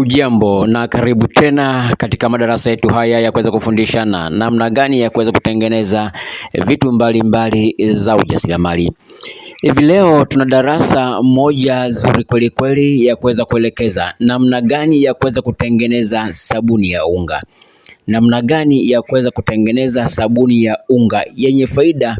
Hujambo na karibu tena katika madarasa yetu haya ya kuweza kufundishana namna gani ya kuweza kutengeneza vitu mbalimbali za ujasiriamali. Hivi leo tuna darasa moja zuri kweli kweli ya kuweza kuelekeza namna gani ya kuweza kutengeneza sabuni ya unga. Namna gani ya kuweza kutengeneza sabuni ya unga yenye faida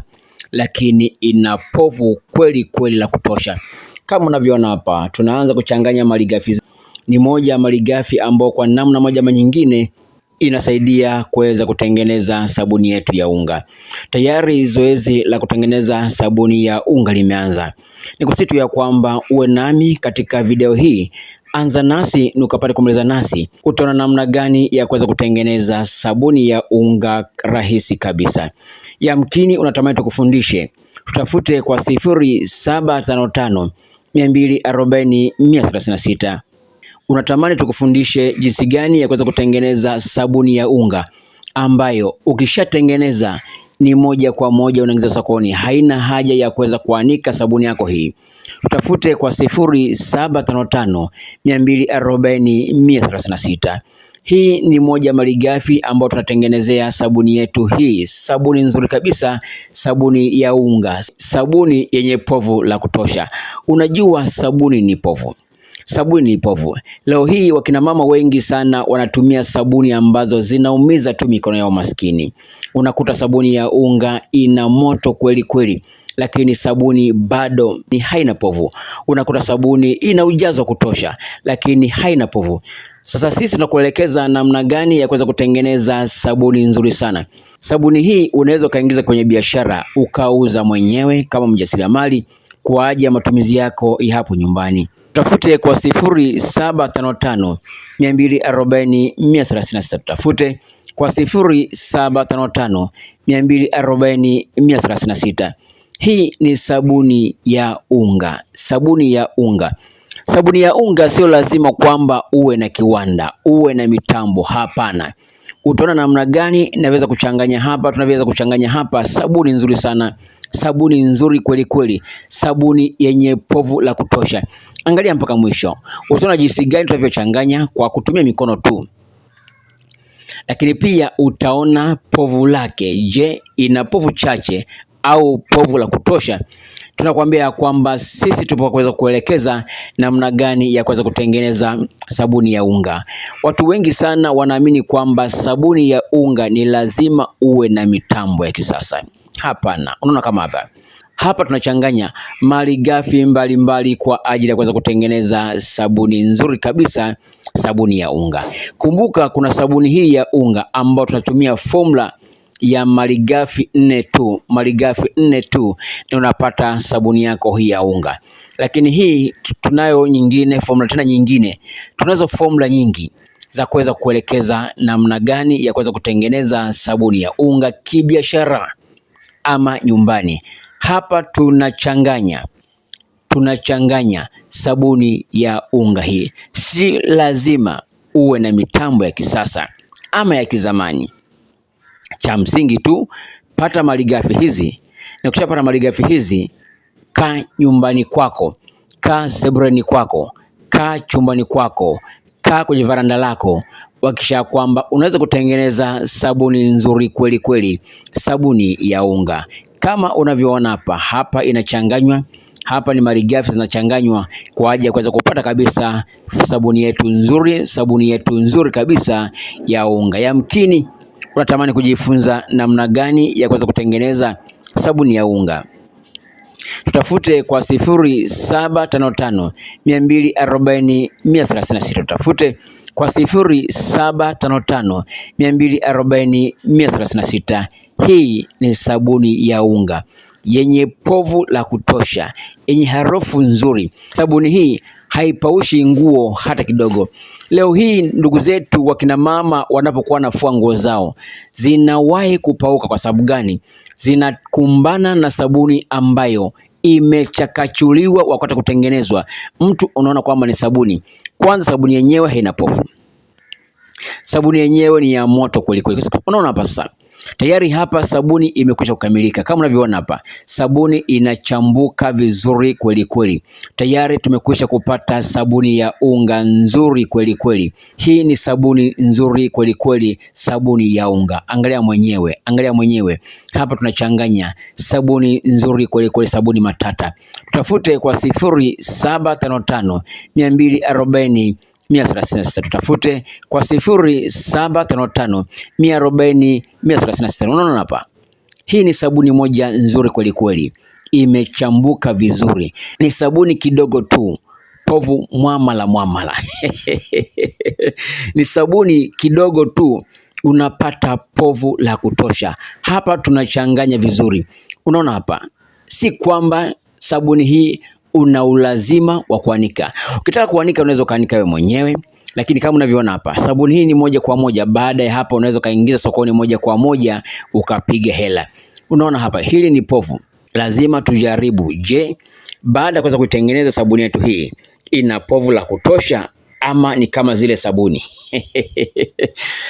lakini ina povu kweli kweli la kutosha. Kama unavyoona hapa, tunaanza kuchanganya malighafi. Ni moja ya malighafi ambao kwa namna moja ama nyingine inasaidia kuweza kutengeneza sabuni yetu ya unga. Tayari zoezi la kutengeneza sabuni ya unga limeanza. Nikusihi tu ya kwamba uwe nami katika video hii. Anza nasi na ukapate kumaliza nasi. Utaona namna gani ya kuweza kutengeneza sabuni ya unga rahisi kabisa. Yamkini unatamani tukufundishe. Tutafute kwa 0755 240 136. Unatamani tukufundishe jinsi gani ya kuweza kutengeneza sabuni ya unga ambayo ukishatengeneza ni moja kwa moja unaingiza sokoni. Haina haja ya kuweza kuanika sabuni yako hii. Tutafute kwa 0755 240 136. Hii ni moja ya malighafi ambayo tunatengenezea sabuni yetu hii. Sabuni nzuri kabisa, sabuni ya unga, sabuni yenye povu la kutosha. Unajua sabuni ni povu. Sabuni ni povu. Leo hii wakina mama wengi sana wanatumia sabuni ambazo zinaumiza tu mikono yao maskini. Unakuta sabuni ya unga ina moto kweli kweli, lakini sabuni bado ni haina povu. Unakuta sabuni ina ujazo wa kutosha, lakini haina povu. Sasa sisi tunakuelekeza namna gani ya kuweza kutengeneza sabuni nzuri sana. Sabuni hii unaweza ukaingiza kwenye biashara ukauza mwenyewe kama mjasiriamali kwa ajili ya matumizi yako ya hapo nyumbani. Tafute kwa 0755 240 136. Tafute kwa 0755 240 136. Hii ni sabuni ya unga. Sabuni ya unga. Sabuni ya unga sio lazima kwamba uwe na kiwanda, uwe na mitambo, hapana. Utaona namna gani naweza kuchanganya hapa, tunaweza kuchanganya hapa sabuni nzuri sana. Sabuni nzuri kweli kweli, sabuni yenye povu la kutosha. Angalia mpaka mwisho. Utaona jinsi gani tunavyochanganya kwa kutumia mikono tu. Lakini pia utaona povu lake. Je, ina povu chache au povu la kutosha? Tunakwambia kwamba sisi tupo kuweza kuelekeza namna gani ya kuweza kutengeneza sabuni ya unga. Watu wengi sana wanaamini kwamba sabuni ya unga ni lazima uwe na mitambo ya kisasa. Hapana. Unaona kama hapa. Hapa tunachanganya malighafi mbalimbali kwa ajili ya kuweza kutengeneza sabuni nzuri kabisa, sabuni ya unga. Kumbuka kuna sabuni hii ya unga ambayo tunatumia formula ya malighafi 4 tu. Malighafi 4 tu ndio unapata sabuni yako hii ya unga. Lakini hii tunayo nyingine, formula tena nyingine. Tunazo formula nyingi za kuweza kuelekeza namna gani ya kuweza kutengeneza sabuni ya unga kibiashara ama nyumbani. Hapa tunachanganya sabuni ya unga hii. Si lazima uwe na mitambo ya kisasa ama ya kizamani. Cha msingi tu pata malighafi hizi, na ukishapata malighafi hizi, kaa nyumbani kwako, kaa sebuleni kwako, kaa chumbani kwako, kaa kwenye varanda lako, hakikisha kwamba unaweza kutengeneza sabuni nzuri kweli kweli, sabuni ya unga. Kama unavyoona hapa inachanganywa. Hapa ni malighafi zinachanganywa kwa ajili ya kuweza kupata kabisa sabuni yetu nzuri, sabuni yetu nzuri kabisa ya unga. Yamkini unatamani kujifunza namna gani ya kuweza kutengeneza sabuni ya unga. Tutafute kwa 0755 240 136. Tutafute kwa 0755 240 136. Hii ni sabuni ya unga yenye povu la kutosha, yenye harufu nzuri. Sabuni hii haipaushi nguo hata kidogo. Leo hii ndugu zetu wakina mama wanapokuwa wanafua nguo zao, zinawahi kupauka. Kwa sababu gani? Zinakumbana na sabuni ambayo imechakachuliwa wakati kutengenezwa. Mtu unaona kwamba ni sabuni. Kwanza sabuni yenyewe haina povu. Sabuni yenyewe ni ya moto kweli kweli. Unaona hapa sasa. Tayari hapa sabuni imekwisha kukamilika. Kama unavyoona hapa, sabuni inachambuka vizuri kweli kweli. Tayari tumekwisha kupata sabuni ya unga nzuri kweli kweli. Hii ni sabuni nzuri kweli kweli, sabuni ya unga. Angalia mwenyewe, angalia mwenyewe. Hapa tunachanganya sabuni nzuri kweli kweli, sabuni matata. Tutafute kwa 0755 240 136. Tutafute kwa 0755 140 136. Unaona hapa, hii ni sabuni moja nzuri kweli kweli, imechambuka vizuri. Ni sabuni kidogo tu, povu mwamala mwamala. Ni sabuni kidogo tu, unapata povu la kutosha. Hapa tunachanganya vizuri. Unaona hapa, si kwamba sabuni hii una ulazima wa kuanika. Ukitaka kuanika unaweza kuanika wewe mwenyewe, lakini kama unavyoona hapa, sabuni hii ni moja kwa moja. Baada ya hapa unaweza kaingiza sokoni moja kwa moja ukapiga hela. Unaona hapa, hili ni povu. Lazima tujaribu. Je, baada ya kuweza kuitengeneza sabuni yetu hii, ina povu la kutosha ama ni kama zile sabuni?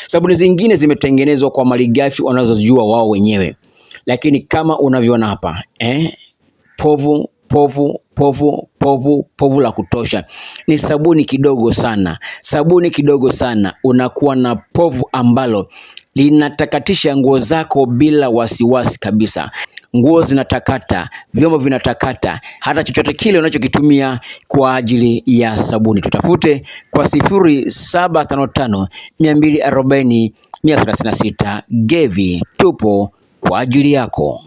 Sabuni zingine zimetengenezwa kwa malighafi wanazojua wao wenyewe, lakini kama unavyoona hapa, povu povu povu povu povu la kutosha. Ni sabuni kidogo sana, sabuni kidogo sana, unakuwa na povu ambalo linatakatisha nguo zako bila wasiwasi kabisa. Nguo zinatakata, vyombo vinatakata, hata chochote kile unachokitumia kwa ajili ya sabuni. Tutafute kwa 0755 240 136. Gevi, tupo kwa ajili yako.